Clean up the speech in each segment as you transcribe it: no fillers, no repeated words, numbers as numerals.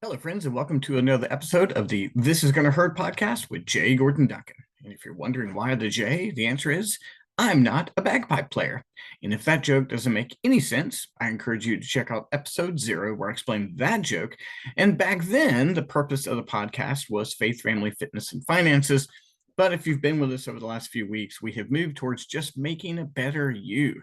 Hello, friends, and welcome to another episode of the This Is Gonna Hurt podcast with Jay Gordon Duncan. And if you're wondering why the J, the answer is I'm not a bagpipe player. And if that joke doesn't make any sense, I encourage you to check out episode 0, where I explained that joke. And back then, the purpose of the podcast was faith, family, fitness, and finances. But if you've been with us over the last few weeks, we have moved towards just making a better you,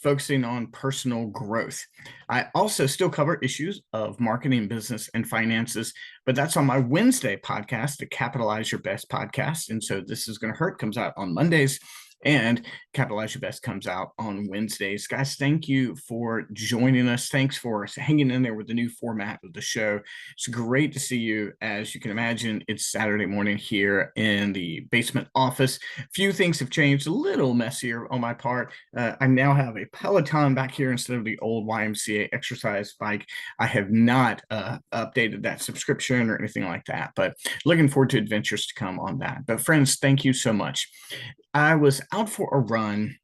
focusing on personal growth. I also still cover issues of marketing, business, and finances, but that's on my Wednesday podcast, the Capitalize Your Best podcast. And so This Is Going to Hurt comes out on Mondays, and Capitalize Your Best comes out on Wednesdays. Guys, thank you for joining us. Thanks for hanging in there with the new format of the show. It's great to see you. As you can imagine, it's Saturday morning here in the basement office. Few things have changed, a little messier on my part. I now have a Peloton back here instead of the old YMCA exercise bike. I have not updated that subscription or anything like that, but looking forward to adventures to come on that. But friends, thank you so much. I was out for a run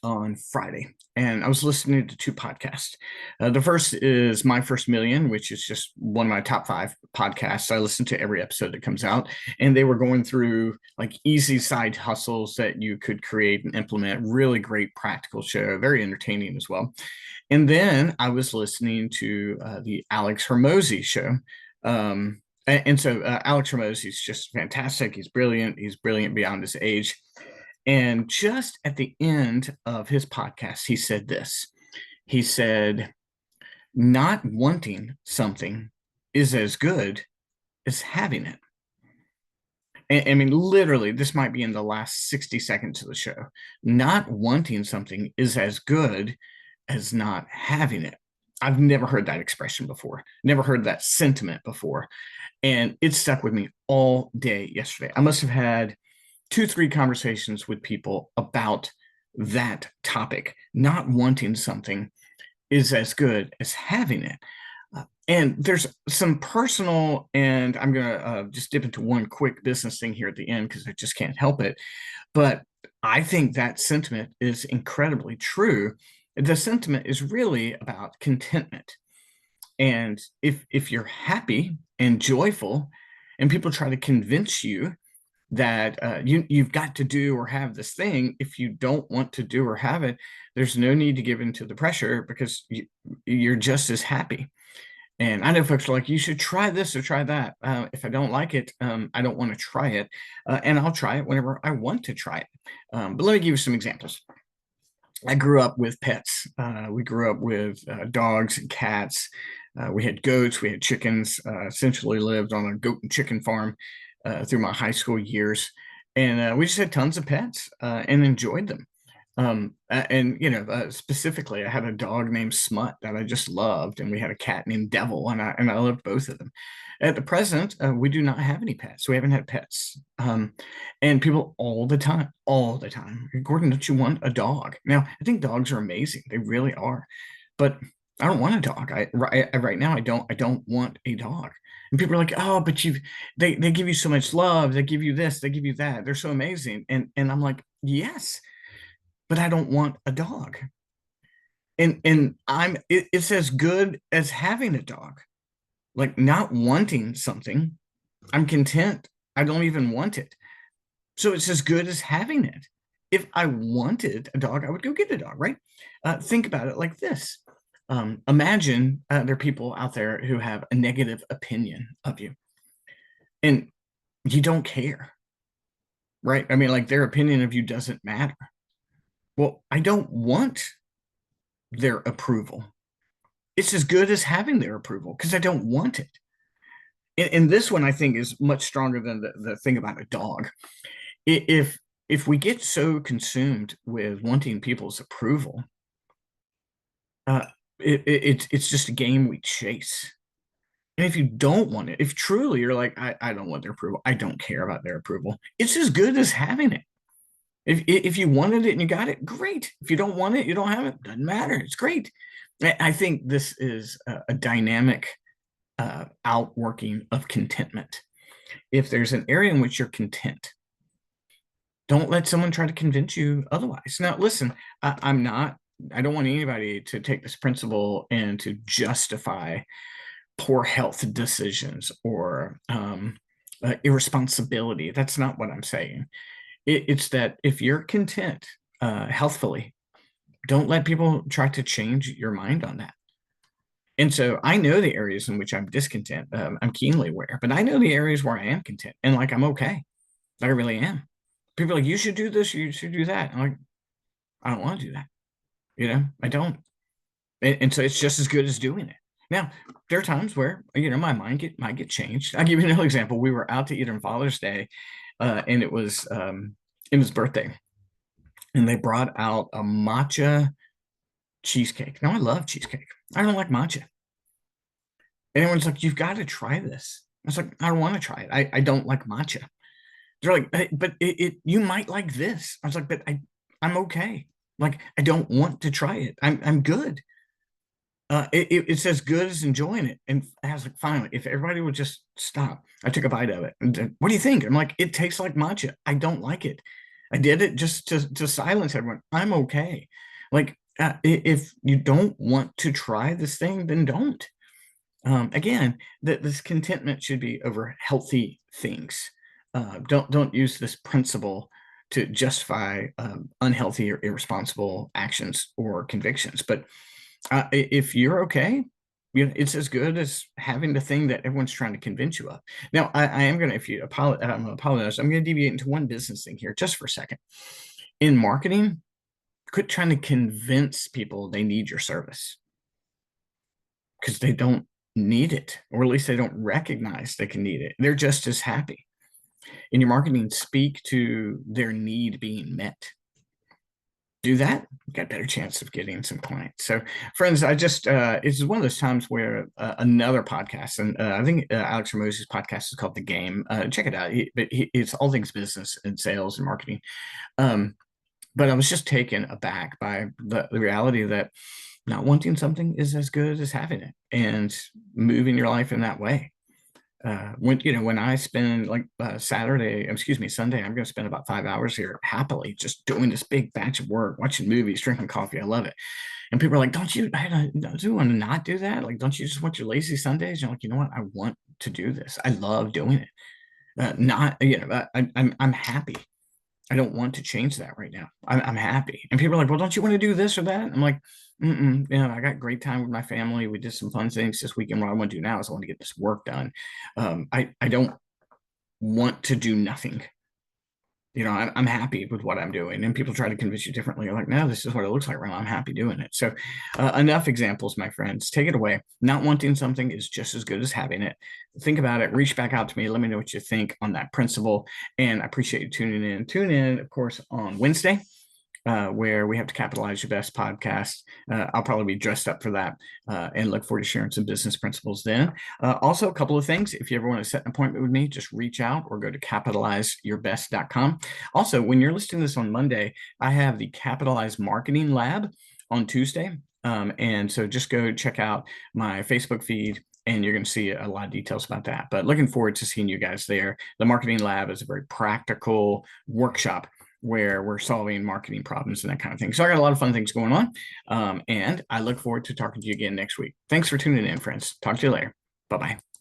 on Friday, and I was listening to two podcasts. The first is My First Million, which is just one of my top 5 podcasts. I listen to every episode that comes out, and they were going through like easy side hustles that you could create and implement. Really great practical show, very entertaining as well. And then I was listening to the Alex Hermosi show. And so Alex Hermosi is just fantastic. He's brilliant. He's brilliant beyond his age. And just at the end of his podcast, he said this. He said, not wanting something is as good as having it. I mean, literally, this might be in the last 60 seconds of the show. Not wanting something is as good as not having it. I've never heard that expression before, never heard that sentiment before. And it stuck with me all day yesterday. I must have had 2-3 conversations with people about that topic. Not wanting something is as good as having it. And there's some personal, and I'm going to just dip into one quick business thing here at the end because I just can't help it. But I think that sentiment is incredibly true. The sentiment is really about contentment. And if you're happy and joyful, and people try to convince you that you've got to do or have this thing, if you don't want to do or have it, there's no need to give in to the pressure because you're just as happy. And I know folks are like, you should try this or try that. If I don't like it, I don't want to try it. And I'll try it whenever I want to try it. But let me give you some examples. I grew up with pets. We grew up with dogs and cats. We had goats, we had chickens, essentially lived on a goat and chicken farm through my high school years. And we just had tons of pets and enjoyed them. Specifically, I had a dog named Smut that I just loved, and we had a cat named Devil, and I loved both of them. At the present, we do not have any pets. We haven't had pets. And people all the time, Gordon, don't you want a dog? Now, I think dogs are amazing. They really are. But I don't want a dog. Right now, I don't want a dog. And people are like, oh, but they give you so much love. They give you this, they give you that. They're so amazing. And I'm like, yes, but I don't want a dog. And it's as good as having a dog. Like not wanting something, I'm content. I don't even want it. So it's as good as having it. If I wanted a dog, I would go get a dog, right? Think about it like this. Imagine there are people out there who have a negative opinion of you and you don't care, right? I mean, like their opinion of you doesn't matter. Well, I don't want their approval. It's as good as having their approval because I don't want it. And this one I think is much stronger than the thing about a dog. If we get so consumed with wanting people's approval, it's just a game we chase. And if you don't want it, if truly you're like, I don't want their approval, I don't care about their approval, it's as good as having it. If you wanted it and you got it, great. If you don't want it, you don't have it, doesn't matter. It's great. I think this is a dynamic outworking of contentment. If there's an area in which you're content, don't let someone try to convince you otherwise. Now, listen, I don't want anybody to take this principle and to justify poor health decisions or irresponsibility. That's not what I'm saying. It's that if you're content healthfully, don't let people try to change your mind on that. And so I know the areas in which I'm discontent. I'm keenly aware, but I know the areas where I am content and like I'm okay. I really am. People are like, you should do this, you should do that. I'm like, I don't want to do that. I don't. And so it's just as good as doing it. Now, there are times where, my mind might get changed. I'll give you another example. We were out to eat on Father's Day, and it was Emma's birthday. And they brought out a matcha cheesecake. Now, I love cheesecake. I don't like matcha. And everyone's like, you've got to try this. I was like, I don't want to try it. I don't like matcha. They're like, but you might like this. I was like, but I'm okay. Like, I don't want to try it. I'm good. It's as good as enjoying it. And I was like, finally, if everybody would just stop. I took a bite of it. And what do you think? I'm like, it tastes like matcha. I don't like it. I did it just to silence everyone. I'm okay. Like, if you don't want to try this thing, then don't. Again, this contentment should be over healthy things. Don't use this principle to justify unhealthy or irresponsible actions or convictions. But if you're okay, it's as good as having the thing that everyone's trying to convince you of. Now, I am going to, if you apologize, I'm going to deviate into one business thing here just for a second. In marketing, quit trying to convince people they need your service because they don't need it, or at least they don't recognize they can need it. They're just as happy. In your marketing, speak to their need being met. Do that, you got a better chance of getting some clients. So, friends, it's one of those times where another podcast, and I think Alex Ramos's podcast is called The Game. Check it out. It's all things business and sales and marketing. But I was just taken aback by the reality that not wanting something is as good as having it, and moving your life in that way. When I spend Sunday, I'm going to spend about 5 hours here happily just doing this big batch of work, watching movies, drinking coffee. I love it. And people are like, don't you want to not do that? Like, don't you just want your lazy Sundays? You're like, you know what? I want to do this. I love doing it. I'm happy. I don't want to change that right now. I'm happy. And people are like, well, don't you want to do this or that? I'm like, I got great time with my family. We did some fun things this weekend. What I want to do now is I want to get this work done. I don't want to do nothing. I'm happy with what I'm doing. And people try to convince you differently. You're like, no, this is what it looks like right now. I'm happy doing it. So enough examples, my friends. Take it away. Not wanting something is just as good as having it. Think about it. Reach back out to me. Let me know what you think on that principle. And I appreciate you tuning in. Tune in, of course, on Wednesday. Where we have to capitalize your best podcast. I'll probably be dressed up for that and look forward to sharing some business principles then. Also, a couple of things. If you ever want to set an appointment with me, just reach out or go to capitalizeyourbest.com. Also, when you're listening to this on Monday, I have the Capitalize Marketing Lab on Tuesday. And so just go check out my Facebook feed and you're going to see a lot of details about that. But looking forward to seeing you guys there. The Marketing Lab is a very practical workshop where we're solving marketing problems and that kind of thing. So I got a lot of fun things going on. And I look forward to talking to you again next week. Thanks for tuning in, friends. Talk to you later. Bye-bye.